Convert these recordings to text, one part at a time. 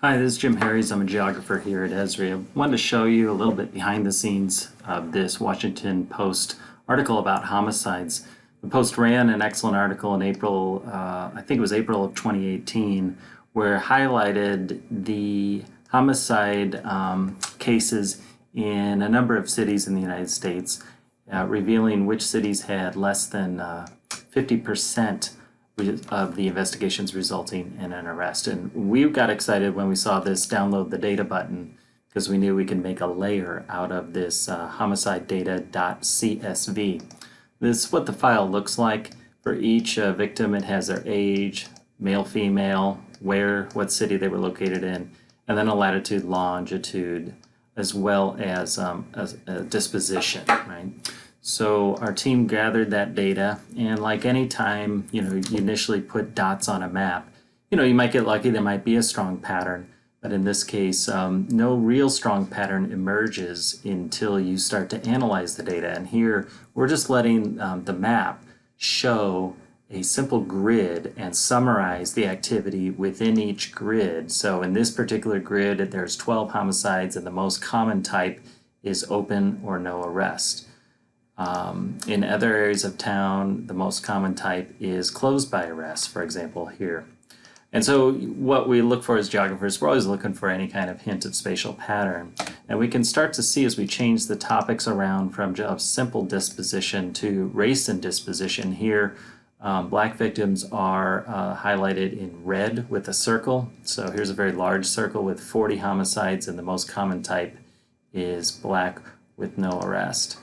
Hi, this is Jim Harries. I'm a geographer here at Esri. I wanted to show you a little bit behind the scenes of this Washington Post article about homicides. The Post ran an excellent article in April, I think it was April of 2018, where it highlighted the homicide cases in a number of cities in the United States, revealing which cities had less than 50% of the investigations resulting in an arrest. And we got excited when we saw this download the data button because we knew we could make a layer out of this homicide data.csv. This is what the file looks like. For each victim, it has their age, male, female, what city they were located in, and then a latitude, longitude, as well as a disposition, right? So our team gathered that data, and like any time, you initially put dots on a map, you might get lucky, there might be a strong pattern, but in this case, no real strong pattern emerges until you start to analyze the data. And here, we're just letting the map show a simple grid and summarize the activity within each grid. So in this particular grid, there's 12 homicides, and the most common type is open or no arrest. In other areas of town, the most common type is closed by arrest, for example, here. And so what we look for as geographers, we're always looking for any kind of hint of spatial pattern. And we can start to see as we change the topics around from just simple disposition to race and disposition. Here, black victims are highlighted in red with a circle. So here's a very large circle with 40 homicides, and the most common type is black with no arrest.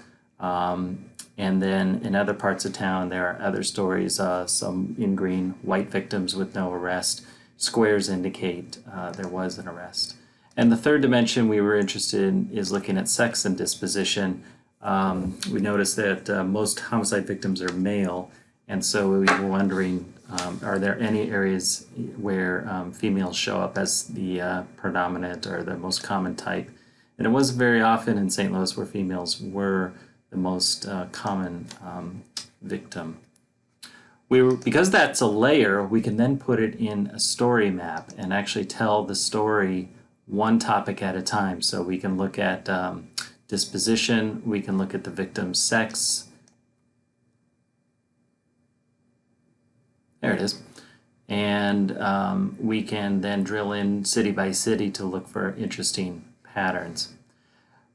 And then in other parts of town, there are other stories, some in green, white victims with no arrest. Squares indicate there was an arrest. And the third dimension we were interested in is looking at sex and disposition. We noticed that most homicide victims are male, and so we were wondering, are there any areas where females show up as the predominant or the most common type? And it was very often in St. Louis where females were the most common victim. Because that's a layer, we can then put it in a story map and actually tell the story one topic at a time. So we can look at disposition, we can look at the victim's sex. There it is. And we can then drill in city by city to look for interesting patterns.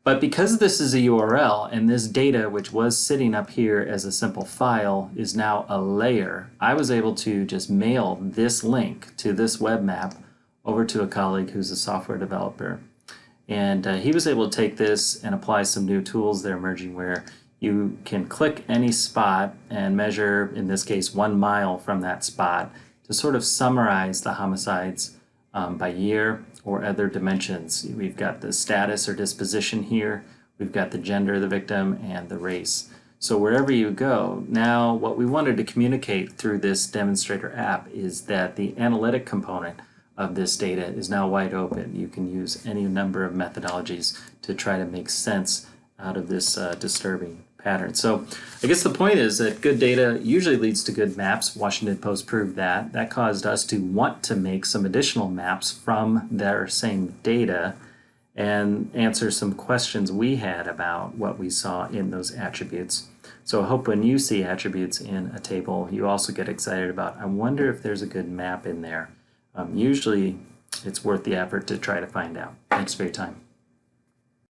But because this is a URL and this data, which was sitting up here as a simple file, is now a layer, I was able to just mail this link to this web map over to a colleague who's a software developer. And he was able to take this and apply some new tools that are emerging where you can click any spot and measure, in this case, 1 mile from that spot to sort of summarize the homicides by year or other dimensions. We've got the status or disposition here, we've got the gender of the victim, and the race. So wherever you go, now what we wanted to communicate through this demonstrator app is that the analytic component of this data is now wide open. You can use any number of methodologies to try to make sense out of this disturbing pattern. So I guess the point is that good data usually leads to good maps. Washington Post proved that. That caused us to want to make some additional maps from their same data and answer some questions we had about what we saw in those attributes. So I hope when you see attributes in a table, you also get excited about, I wonder if there's a good map in there. Usually it's worth the effort to try to find out. Thanks for your time.